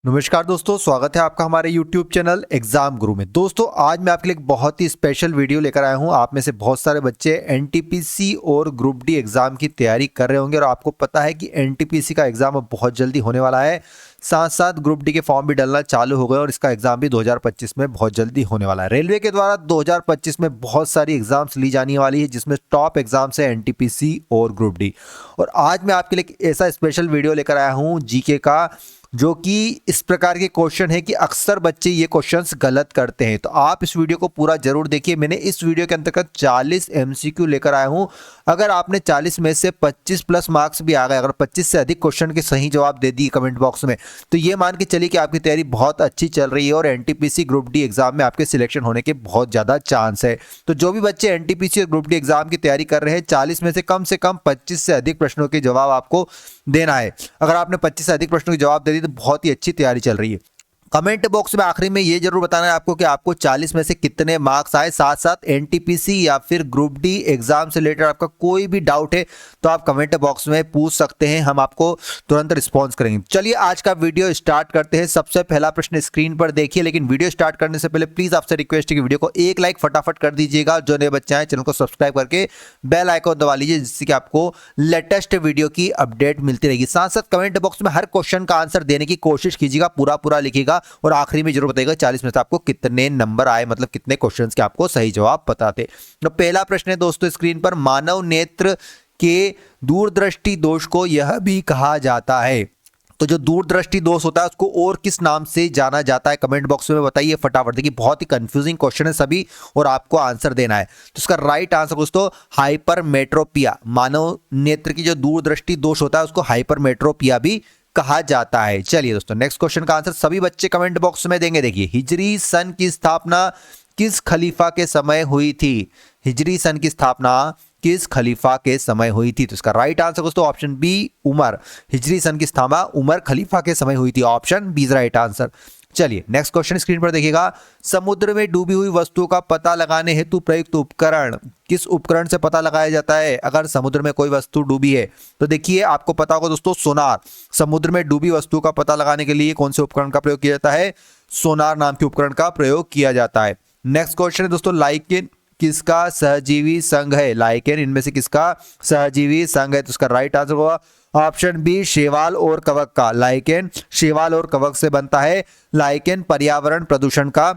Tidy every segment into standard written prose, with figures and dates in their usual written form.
नमस्कार दोस्तों, स्वागत है आपका हमारे YouTube चैनल एग्जाम गुरु में। दोस्तों आज मैं आपके लिए एक बहुत ही स्पेशल वीडियो लेकर आया हूं। आप में से बहुत सारे बच्चे एनटीपीसी और ग्रुप डी एग्जाम की तैयारी कर रहे होंगे और आपको पता है कि एनटीपीसी का एग्जाम अब बहुत जल्दी होने वाला है। साथ साथ ग्रुप डी के फॉर्म भी डलना चालू हो गए और इसका एग्जाम भी 2025 में बहुत जल्दी होने वाला है। रेलवे के द्वारा 2025 में बहुत सारी एग्जाम्स ली जाने वाली है, जिसमें टॉप एग्जाम्स है एनटीपीसी और ग्रुप डी। और आज मैं आपके लिए एक ऐसा स्पेशल वीडियो लेकर आया हूं जीके का, जो कि इस प्रकार के क्वेश्चन है कि अक्सर बच्चे ये क्वेश्चंस गलत करते हैं। तो आप इस वीडियो को पूरा जरूर देखिए। मैंने इस वीडियो के अंतर्गत 40 एमसीक्यू लेकर आया हूं। अगर आपने 40 में से 25 प्लस मार्क्स भी आ गए, अगर 25 से अधिक क्वेश्चन के सही जवाब दे दिए कमेंट बॉक्स में, तो ये मान के चलिए कि आपकी तैयारी बहुत अच्छी चल रही है और एनटीपीसी ग्रुप डी एग्जाम में आपके सिलेक्शन होने के बहुत ज्यादा चांस है। तो जो भी बच्चे एनटीपीसी और ग्रुप डी एग्जाम की तैयारी कर रहे हैं, 40 में से कम 25 से अधिक प्रश्नों के जवाब आपको देना है। अगर आपने 25 से अधिक प्रश्नों के जवाब दे दिए तो बहुत ही अच्छी तैयारी चल रही है। कमेंट बॉक्स में आखिरी में ये जरूर बताना है आपको कि आपको 40 में से कितने मार्क्स आए। साथ साथ एनटीपीसी या फिर ग्रुप डी एग्जाम से रिलेटेड आपका कोई भी डाउट है तो आप कमेंट बॉक्स में पूछ सकते हैं, हम आपको तुरंत रिस्पॉन्स करेंगे। चलिए आज का वीडियो स्टार्ट करते हैं। सबसे पहला प्रश्न स्क्रीन पर देखिए, लेकिन वीडियो स्टार्ट करने से पहले प्लीज आपसे रिक्वेस्ट है कि वीडियो को एक लाइक फटाफट कर दीजिएगा। जो नए बच्चे हैं चैनल को सब्सक्राइब करके बेल आइकन दबा लीजिए, जिससे कि आपको लेटेस्ट वीडियो की अपडेट मिलती रहेगी। साथ साथ कमेंट बॉक्स में हर क्वेश्चन का आंसर देने की कोशिश कीजिएगा, पूरा लिखिएगा और आखिरी में जरूर बताइएगा 40 में से आपको कितने नंबर आए, मतलब कितने क्वेश्चंस के आपको सही जवाब पता थे। तो पहला प्रश्न है दोस्तों स्क्रीन पर, मानव नेत्र के दूरदृष्टि दोष को यह भी कहा जाता है। तो जो दूरदृष्टि दोष होता है उसको और किस नाम से जाना जाता है, कमेंट बॉक्स में बताइए फटाफट। देखिए बहुत ही कंफ्यूजिंग क्वेश्चन है सभी और आपको आंसर देना है। तो इसका राइट आंसर दोस्तों हाइपरमेट्रोपिया। मानव नेत्र की जो दूरदृष्टि दोष होता है उसको हाइपरमेट्रोपिया भी कहा जाता है। चलिए दोस्तों नेक्स्ट क्वेश्चन का आंसर सभी बच्चे कमेंट बॉक्स में देंगे। देखिए हिजरी सन की स्थापना किस खलीफा के समय हुई थी? हिजरी सन की स्थापना किस खलीफा के समय हुई थी? तो इसका राइट आंसर दोस्तों ऑप्शन बी उमर। हिजरी सन की स्थापना उमर खलीफा के समय हुई थी, ऑप्शन बी राइट आंसर। चलिए नेक्स्ट क्वेश्चन स्क्रीन पर देखिएगा, समुद्र में डूबी हुई वस्तुओं का पता लगाने हेतु प्रयुक्त उपकरण किस उपकरण से पता लगाया जाता है? अगर समुद्र में कोई वस्तु डूबी है तो देखिए आपको पता होगा दोस्तों सोनार। समुद्र में डूबी वस्तु का पता लगाने के लिए कौन से उपकरण का प्रयोग किया जाता है? सोनार नाम के उपकरण का प्रयोग किया जाता है। नेक्स्ट क्वेश्चन है दोस्तों, लाइकेन किसका सहजीवी संघ है? लाइकेन इनमें से किसका सहजीवी संघ है? तो इसका राइट आंसर होगा ऑप्शन बी शैवाल और कवक का। लाइकेन शैवाल और कवक से बनता है। लाइकेन पर्यावरण प्रदूषण का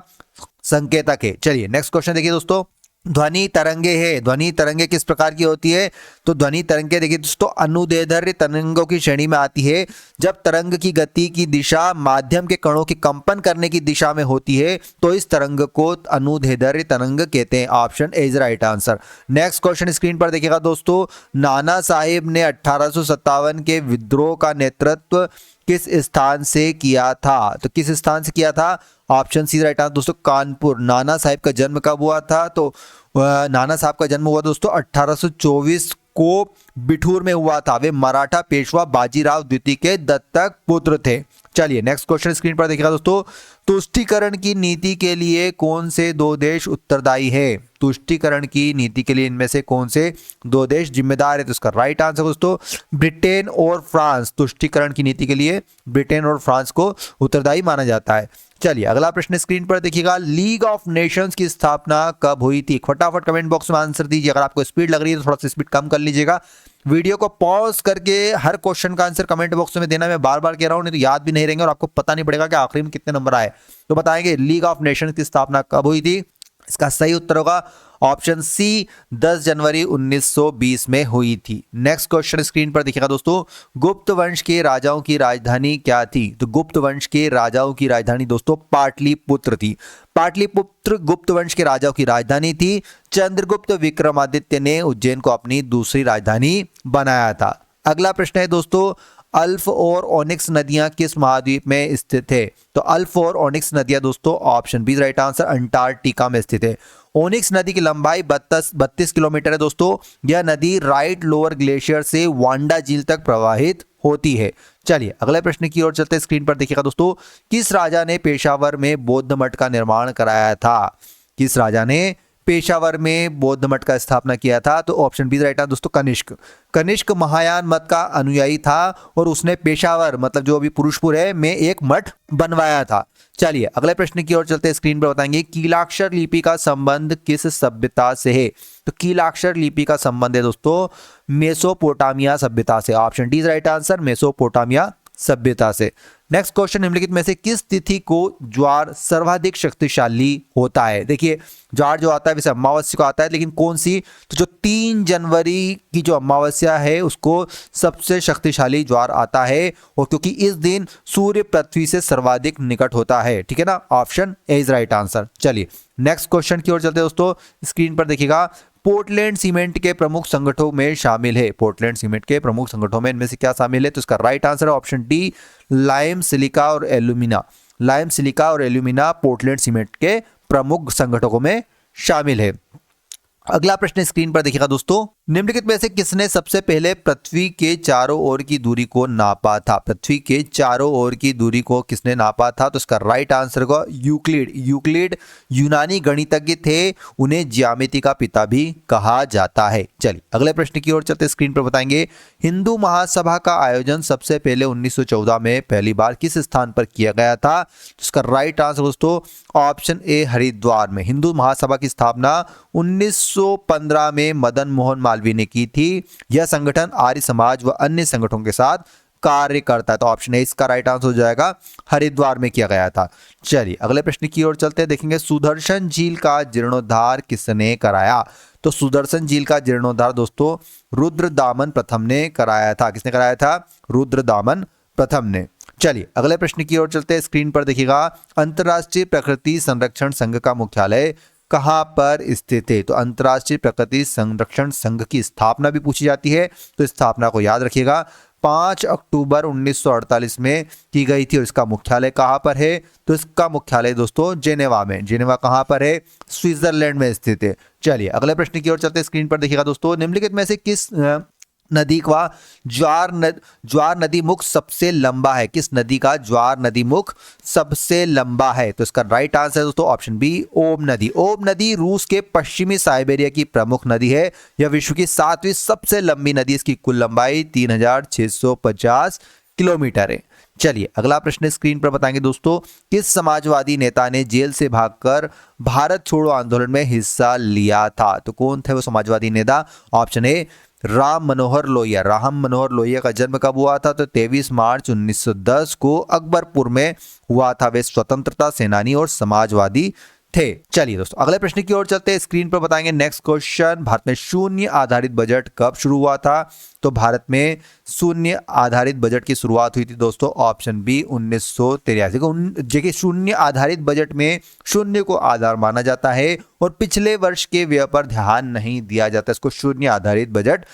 संकेतक है। चलिए नेक्स्ट क्वेश्चन देखिए दोस्तों, ध्वनि तरंगे है। ध्वनि तरंगे किस प्रकार की होती है? तो ध्वनि तरंगे देखिए दोस्तों अनुदैर्ध्य तरंगों की श्रेणी में आती है। जब तरंग की गति की दिशा माध्यम के कणों की कंपन करने की दिशा में होती है तो इस तरंग को अनुदैर्ध्य तरंग कहते हैं, option A is right answer. Next question screen पर देखिएगा दोस्तों, नाना साहेब ने 1857 के विद्रोह का नेतृत्व किस स्थान से किया था? तो किस स्थान से किया था? ऑप्शन सी राइट आंसर दोस्तों कानपुर। नाना साहब का जन्म कब हुआ था? तो नाना साहब का जन्म हुआ दोस्तों 1824 को बिठूर में हुआ था। वे मराठा पेशवा बाजीराव द्वितीय के दत्तक पुत्र थे। चलिए नेक्स्ट क्वेश्चन स्क्रीन पर देखिएगा दोस्तों, तुष्टीकरण की नीति के लिए कौन से दो देश उत्तरदायी है? तुष्टीकरण की नीति के लिए इनमें से कौन से दो देश जिम्मेदार है? तो इसका राइट आंसर दोस्तों ब्रिटेन और फ्रांस। तुष्टीकरण की नीति के लिए ब्रिटेन और फ्रांस को उत्तरदायी माना जाता है। चलिए अगला प्रश्न स्क्रीन पर देखिएगा, लीग ऑफ नेशंस की स्थापना कब हुई थी? फटाफट कमेंट बॉक्स में आंसर दीजिए। अगर आपको स्पीड लग रही है तो थोड़ा सा स्पीड कम कर लीजिएगा। वीडियो को पॉज करके हर क्वेश्चन का आंसर कमेंट बॉक्स में देना। मैं बार बार कह रहा हूं, नहीं तो याद भी नहीं रहेंगे और आपको पता नहीं पड़ेगा कि आखिरी में कितने नंबर आए। तो बताएंगे लीग ऑफ नेशंस की स्थापना कब हुई थी? इसका सही उत्तर होगा ऑप्शन सी 10 जनवरी 1920 में हुई थी। नेक्स्ट क्वेश्चन स्क्रीन पर देखिएगा दोस्तों, गुप्त वंश के राजाओं की राजधानी क्या थी? तो गुप्त वंश के राजाओं की राजधानी दोस्तों पाटलिपुत्र थी। पाटलिपुत्र गुप्त वंश के राजाओं की राजधानी थी। चंद्रगुप्त विक्रमादित्य ने उज्जैन को अपनी दूसरी राजधानी बनाया था। अगला प्रश्न है दोस्तों, अल्फ और ओनिक्स नदियां किस महाद्वीप में स्थित है? तो अल्फ और ओनिक्स नदियां दोस्तों option B right answer Antarctica में स्थित है। ओनिक्स नदी की लंबाई 32 किलोमीटर है दोस्तों। यह नदी राइट लोअर ग्लेशियर से वांडा झील तक प्रवाहित होती है। चलिए अगले प्रश्न की ओर चलते हैं। स्क्रीन पर देखिएगा दोस्तों, किस राजा ने पेशावर में बौद्ध मठ का निर्माण कराया था? किस राजा ने पेशावर में बौद्ध मठ का स्थापना किया था? तो ऑप्शन बी राइट आंसर दोस्तों कनिष्क। कनिष्क महायान मत का अनुयायी था और उसने पेशावर मतलब जो अभी पुरुषपुर है में एक मठ बनवाया था। चलिए अगले प्रश्न की ओर चलते हैं। स्क्रीन पर बताएंगे कीलाक्षर लिपि का संबंध किस सभ्यता से है? तो कीलाक्षर लिपि का संबंध है दोस्तों मेसोपोटामिया सभ्यता से। Option D is right answer, Mesopotamia सभ्यता से। नेक्स्ट क्वेश्चन, निम्नलिखित में से किस तिथि को ज्वार सर्वाधिक शक्तिशाली होता है? देखिए ज्वार जो आता है वैसे अमावस्या को आता है, लेकिन कौन सी? तो जो 3 जनवरी की जो अमावस्या है उसको सबसे शक्तिशाली ज्वार आता है, और क्योंकि इस दिन सूर्य पृथ्वी से सर्वाधिक निकट होता है। ठीक है ना, option A is right answer. चलिए नेक्स्ट क्वेश्चन की ओर चलते हैं दोस्तों। स्क्रीन पर देखिएगा पोर्टलैंड सीमेंट के प्रमुख संगठनों में शामिल है। पोर्टलैंड सीमेंट के प्रमुख संगठनों में इनमें से क्या शामिल है? तो इसका राइट आंसर है ऑप्शन डी लाइम सिलिका और एल्यूमिना। लाइम सिलिका और एल्यूमिना पोर्टलैंड सीमेंट के प्रमुख संगठनों में शामिल है। अगला प्रश्न स्क्रीन पर देखिएगा दोस्तों, निम्नलिखित में से किसने सबसे पहले पृथ्वी के चारों ओर की दूरी को नापा था? पृथ्वी के चारों ओर की दूरी को किसने नापा था? तो इसका राइट आंसर होगा यूक्लिड। यूक्लिड यूनानी गणितज्ञ थे, उन्हें ज्यामिति का पिता भी कहा जाता है। चलिए अगले प्रश्न की ओर चलते, स्क्रीन पर बताएंगे हिंदू महासभा का आयोजन सबसे पहले 1914 में पहली बार किस स्थान पर किया गया था? तो इसका राइट आंसर दोस्तों ऑप्शन ए हरिद्वार में। हिंदू महासभा की स्थापना 1915 में मदन मोहन मालवीय ने की थी। यह संगठन आर्य समाज व अन्य संगठनों के साथ कार्य करता है। तो ऑप्शन ए इसका राइट आंसर हो जाएगा, हरिद्वार में किया गया था। चलिए अगले प्रश्न की ओर चलते हैं, देखेंगे सुदर्शन झील का जीर्णोद्धार किसने कराया? तो सुदर्शन झील का जीर्णोद्धार दोस्तों रुद्रदामन प्रथम ने कराया था। किसने कराया था? रुद्रदामन प्रथम ने। चलिए अगले प्रश्न की ओर चलते हैं। स्क्रीन पर देखिएगा अंतर्राष्ट्रीय प्रकृति संरक्षण संघ का मुख्यालय कहां पर स्थित है? तो अंतर्राष्ट्रीय प्रकृति संरक्षण संघ की स्थापना भी पूछी जाती है, तो स्थापना को याद रखिएगा 5 अक्टूबर 1948 में की गई थी। और इसका मुख्यालय कहां पर है? तो इसका मुख्यालय दोस्तों जेनेवा में। जेनेवा कहां पर है? स्विट्जरलैंड में स्थित है। चलिए अगले प्रश्न की ओर चलते हैं। स्क्रीन पर देखिएगा दोस्तों निम्नलिखित में से किस नदी का ज्वार नदी मुख सबसे लंबा है? किस नदी का ज्वार नदी मुख सबसे लंबा है? तो इसका राइट आंसर है दोस्तों ऑप्शन बी ओम नदी। ओम नदी रूस के पश्चिमी साइबेरिया की प्रमुख नदी है। यह विश्व की 7वीं सबसे लंबी नदी। इसकी कुल लंबाई 3650 किलोमीटर है। चलिए अगला प्रश्न स्क्रीन पर बताएंगे दोस्तों, किस समाजवादी नेता ने जेल से भागकर भारत छोड़ो आंदोलन में हिस्सा लिया था? तो कौन थे वो समाजवादी नेता? Option A Ram Manohar Lohia. राम मनोहर लोहिया का जन्म कब हुआ था? तो 23 मार्च 1910 को अकबरपुर में हुआ था। वे स्वतंत्रता सेनानी और समाजवादी थे। चलिए दोस्तों अगले प्रश्न की ओर चलते हैं। स्क्रीन पर बताएंगे नेक्स्ट क्वेश्चन, भारत में शून्य आधारित बजट कब शुरू हुआ था? तो भारत में शून्य आधारित बजट की शुरुआत हुई थी दोस्तों ऑप्शन बी 1983 को। जगह शून्य आधारित बजट में शून्य को आधार माना जाता है और पिछले वर्ष के व्यय पर ध्यान नहीं दिया जाता, इसको शून्य आधारित बजट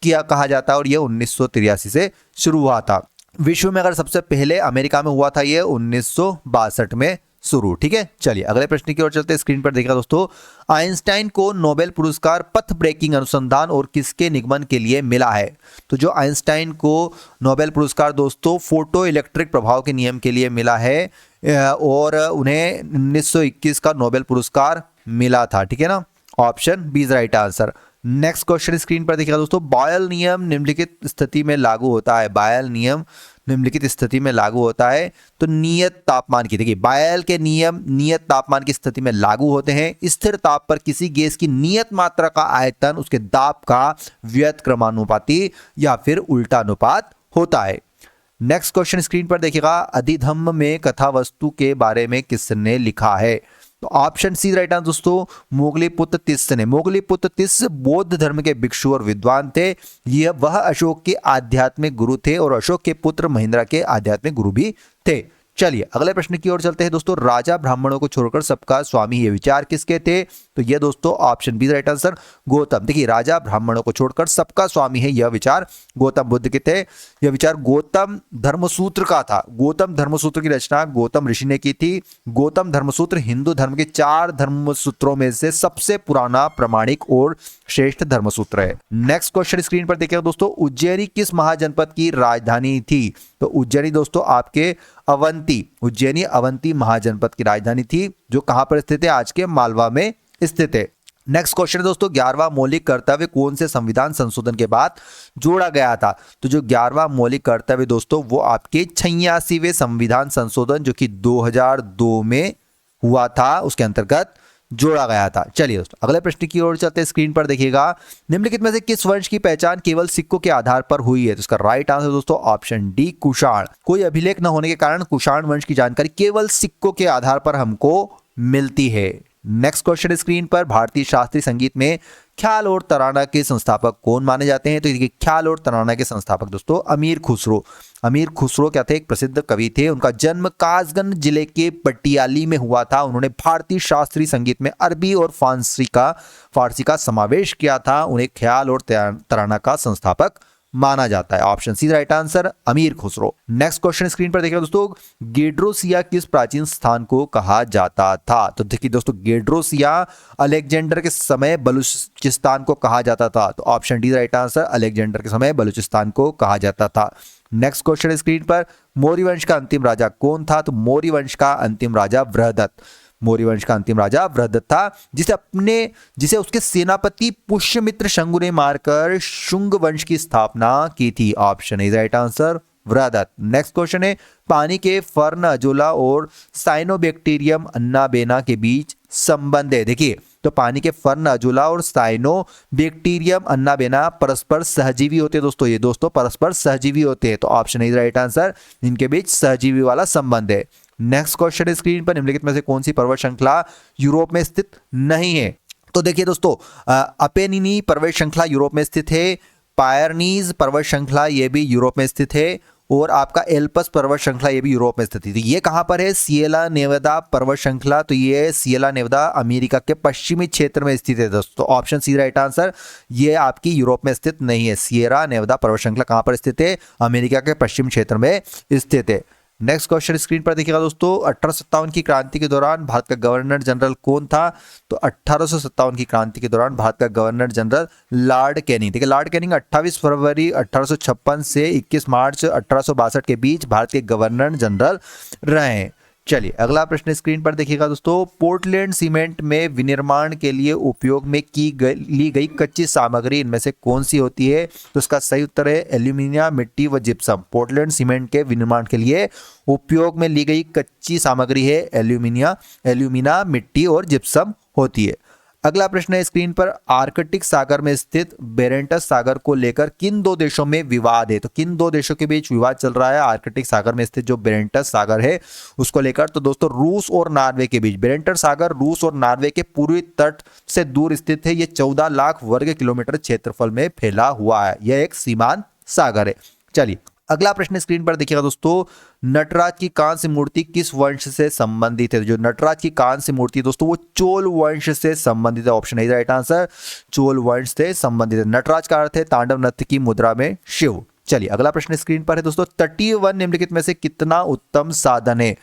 किया कहा जाता है। और यह 1983 से शुरू हुआ था। विश्व में अगर सबसे पहले अमेरिका में हुआ था ये 1962 में शुरू। ठीक है, चलिए अगले प्रश्न की ओर चलते हैं। स्क्रीन पर देखिएगा दोस्तों, आइंस्टाइन को नोबेल पुरस्कार पथ ब्रेकिंग अनुसंधान और किसके निगमन के लिए मिला है? तो जो आइंस्टाइन को नोबेल पुरस्कार दोस्तों फोटो इलेक्ट्रिक प्रभाव के नियम के लिए मिला है, और उन्हें 1921 का नोबेल पुरस्कार मिला था। ठीक है ना, option B is right answer. Next question screen पर देखिएगा दोस्तों, बॉयल नियम निम्नलिखित स्थिति में लागू होता है। बॉयल नियम निम्नलिखित स्थिति में लागू होता है तो नियत तापमान की। देखिए बॉयल के नियम नियत तापमान की स्थिति में लागू होते हैं। स्थिर ताप पर किसी गैस की नियत मात्रा का आयतन उसके दाब का व्यस्त क्रमानुपाती या फिर उल्टा अनुपात होता है। नेक्स्ट क्वेश्चन स्क्रीन पर देखिएगा, अधिधम्म में कथा वस्तु के बारे में किसने लिखा है? तो ऑप्शन सी राइट आंसर दोस्तों मोगलीपुत्र तिस्स ने। मोगलीपुत्र तिस्स बौद्ध धर्म के भिक्षु और विद्वान थे। यह वह अशोक के आध्यात्मिक गुरु थे और अशोक के पुत्र महेंद्र के आध्यात्मिक गुरु भी थे। चलिए अगले प्रश्न की ओर चलते हैं दोस्तों, राजा ब्राह्मणों को छोड़कर सबका स्वामी ये विचार किसके थे? तो ये दोस्तों option B right answer Gautam. देखिए राजा ब्राह्मणों को छोड़कर सबका स्वामी है यह विचार गौतम बुद्ध के थे। यह विचार गौतम धर्मसूत्र का था। गौतम धर्मसूत्र की रचना गौतम ऋषि ने की थी। गौतम धर्मसूत्र हिंदू धर्म के 4 धर्मसूत्रों में से सबसे पुराना प्रामाणिक और श्रेष्ठ धर्मसूत्र है। नेक्स्ट क्वेश्चन स्क्रीन पर देखिएगा दोस्तों, उज्जैनी किस महाजनपद की राजधानी थी? तो उज्जैनी दोस्तों आपके अवंती, उज्जैनी अवंती महाजनपद की राजधानी थी, जो कहां पर स्थित है? आज के मालवा में स्थित है। नेक्स्ट क्वेश्चन है दोस्तों, 11वां मौलिक कर्तव्य कौन से संविधान संशोधन के बाद जोड़ा गया था? तो जो 11वां मौलिक कर्तव्य दोस्तों वो आपके 86वें संविधान संशोधन जो कि 2002 में हुआ था उसके अंतर्गत जोड़ा गया था। चलिए दोस्तों अगले प्रश्न की ओर चलते हैं। स्क्रीन पर देखिएगा, निम्नलिखित में से किस वंश की पहचान केवल सिक्कों के आधार पर हुई है? तो इसका राइट आंसर दोस्तों ऑप्शन डी कुषाण। कोई अभिलेख न होने के कारण कुषाण वंश की जानकारी केवल सिक्कों के आधार पर हमको मिलती है। नेक्स्ट क्वेश्चन स्क्रीन पर, भारतीय शास्त्रीय संगीत में ख्याल और तराना के संस्थापक कौन माने जाते हैं? तो देखिए ख्याल और तराना के संस्थापक दोस्तों अमीर खुसरो। अमीर खुसरो क्या थे? एक प्रसिद्ध कवि थे। उनका जन्म कासगंज जिले के पटियाली में हुआ था। उन्होंने भारतीय शास्त्रीय संगीत में अरबी और फारसी का समावेश किया था। उन्हें ख्याल और तराना का संस्थापक माना जाता है। ऑप्शन सी राइट आंसर, अमीर खुसरो। नेक्स्ट क्वेश्चन स्क्रीन पर देखिए दोस्तों, गेड्रोसिया किस प्राचीन स्थान को कहा जाता था? तो देखिए दोस्तों गेड्रोसिया अलेक्जेंडर के समय बलूचिस्तान को कहा जाता था। तो option D right answer, Alexander के समय बलूचिस्तान को कहा जाता था। नेक्स्ट क्वेश्चन स्क्रीन पर, मौर्य वंश का अंतिम राजा कौन था? तो मौर्य वंश का अंतिम राजा बृहदत्त। मौर्य वंश का अंतिम राजा बृहदत्त था, जिसे उसके सेनापति पुष्यमित्र शंगु ने मारकर शुंग वंश की स्थापना की थी। Option A right answer, Brihadatta. Next question है, पानी के फर्न अजोला और साइनोबैक्टीरियम अन्नाबेना के बीच संबंध है। देखिए तो पानी के फर्न अजोला और साइनोबैक्टीरियम अन्नाबेना परस्पर सहजीवी होते हैं दोस्तों। ये दोस्तों परस्पर सहजीवी होते हैं। तो ऑप्शन ए राइट आंसर, इनके बीच सहजीवी वाला संबंध है। नेक्स्ट क्वेश्चन स्क्रीन पर, निम्नलिखित में से कौन सी पर्वत श्रृंखला यूरोप में स्थित नहीं है? तो देखिए दोस्तों अपेनिनी पर्वत श्रृंखला यूरोप में स्थित है। पायरनीज पर्वत श्रृंखला ये भी यूरोप में स्थित है। और आपका एल्पस पर्वत श्रृंखला ये भी यूरोप में स्थित है। ये कहां पर है? सियरा नेवादा पर्वत श्रृंखला। तो ये सियरा नेवादा अमेरिका के पश्चिमी क्षेत्र में स्थित है दोस्तों। ऑप्शन सी राइट आंसर, ये आपकी यूरोप में स्थित नहीं है। सियरा नेवादा पर्वत श्रृंखला कहां पर स्थित है? अमेरिका के पश्चिमी क्षेत्र में स्थित है। नेक्स्ट क्वेश्चन स्क्रीन पर देखिएगा दोस्तों, 1857 की क्रांति के दौरान भारत का गवर्नर जनरल कौन था? तो 1857 की क्रांति के दौरान भारत का गवर्नर जनरल लॉर्ड कैनिंग। देखिए लॉर्ड कैनिंग 28 फरवरी 1856 से 21 मार्च 1862 के बीच भारत के गवर्नर जनरल रहे। चलिए अगला प्रश्न स्क्रीन पर देखिएगा दोस्तों, पोर्टलैंड सीमेंट में विनिर्माण के लिए उपयोग में ली गई कच्ची सामग्री इनमें से कौन सी होती है? तो इसका सही उत्तर है एल्यूमिनियम, मिट्टी व जिप्सम। पोर्टलैंड सीमेंट के विनिर्माण के लिए उपयोग में ली गई कच्ची सामग्री है एल्यूमिना, मिट्टी और जिप्सम होती है। अगला प्रश्न है स्क्रीन पर, आर्कटिक सागर में स्थित बेरेंटस सागर को लेकर किन दो देशों में विवाद है? तो किन दो देशों के बीच विवाद चल रहा है आर्कटिक सागर में स्थित जो बेरेंटस सागर है उसको लेकर? तो दोस्तों रूस और नॉर्वे के बीच। बेरेंटस सागर रूस और नॉर्वे के पूर्वी तट से दूर स्थित है। यह 14 लाख वर्ग किलोमीटर क्षेत्रफल में फैला हुआ है। यह एक सीमांत सागर है। चलिए अगला प्रश्न स्क्रीन पर देखिएगा दोस्तों, नटराज की कांस्य मूर्ति किस वंश से संबंधित है? जो नटराज की कांस्य मूर्ति दोस्तों वो चोल वंश से संबंधित है। Option A right answer, Chola वंश से संबंधित है। नटराज का अर्थ है तांडव नृत्य की मुद्रा में शिव। चलिए अगला प्रश्न स्क्रीन पर है दोस्तों, तटीय वन निम्नलिखित में से कितना उत्तम साधन है?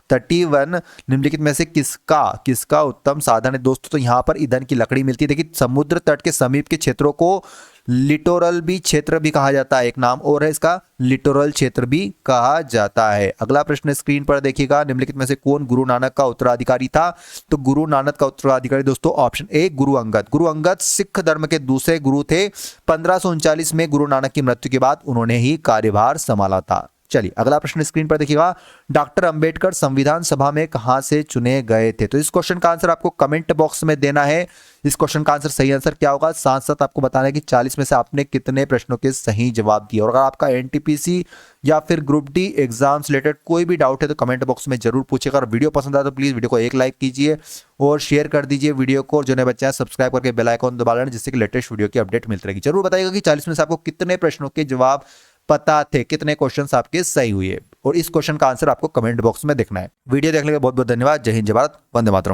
तटीय वन निम्नलिखित में से किसका उत्तम साधन है दोस्तों? तो यहाँ पर ईंधन की लकड़ी मिलती है। देखिए समुद्र तट के समीप के क्षेत्रों को लिटोरल भी क्षेत्र भी कहा जाता है। एक नाम और है इसका, लिटोरल क्षेत्र भी कहा जाता है। अगला प्रश्न स्क्रीन पर देखिएगा, निम्नलिखित में से कौन गुरु नानक का उत्तराधिकारी था? तो गुरु नानक का उत्तराधिकारी दोस्तों ऑप्शन ए गुरु अंगद। गुरु अंगद सिख धर्म के दूसरे गुरु थे। 1539 में गुरु नानक की मृत्यु के बाद उन्होंने ही कार्यभार संभाला था। चलिए अगला प्रश्न स्क्रीन पर देखिएगा, डॉक्टर अंबेडकर संविधान सभा में कहां से चुने गए थे? तो इस क्वेश्चन का आंसर आपको कमेंट बॉक्स में देना है। इस क्वेश्चन का आंसर सही आंसर क्या होगा, साथ साथ आपको बताना है कि 40 में से आपने कितने प्रश्नों के सही जवाब दिए। और अगर आपका एनटीपीसी या फिर ग्रुप डी एग्जाम से रिलेटेड कोई भी डाउट है तो कमेंट बॉक्स में जरूर पूछेगा। और वीडियो पसंद आए तो प्लीज वीडियो को एक लाइक कीजिए और शेयर कर दीजिए वीडियो को। और जो नए बच्चे हैं सब्सक्राइब करके बेल आइकन दबा लेना, जिससे कि लेटेस्ट वीडियो की अपडेट मिलती रहेगी। जरूर बताइएगा कि 40 में से आपको कितने प्रश्नों के जवाब पता थे, कितने क्वेश्चंस आपके सही हुए। और इस क्वेश्चन का आंसर आपको कमेंट बॉक्स में देखना है। वीडियो देखने के लिए बहुत बहुत धन्यवाद। जय हिंद, जय भारत, वंदे मातरम।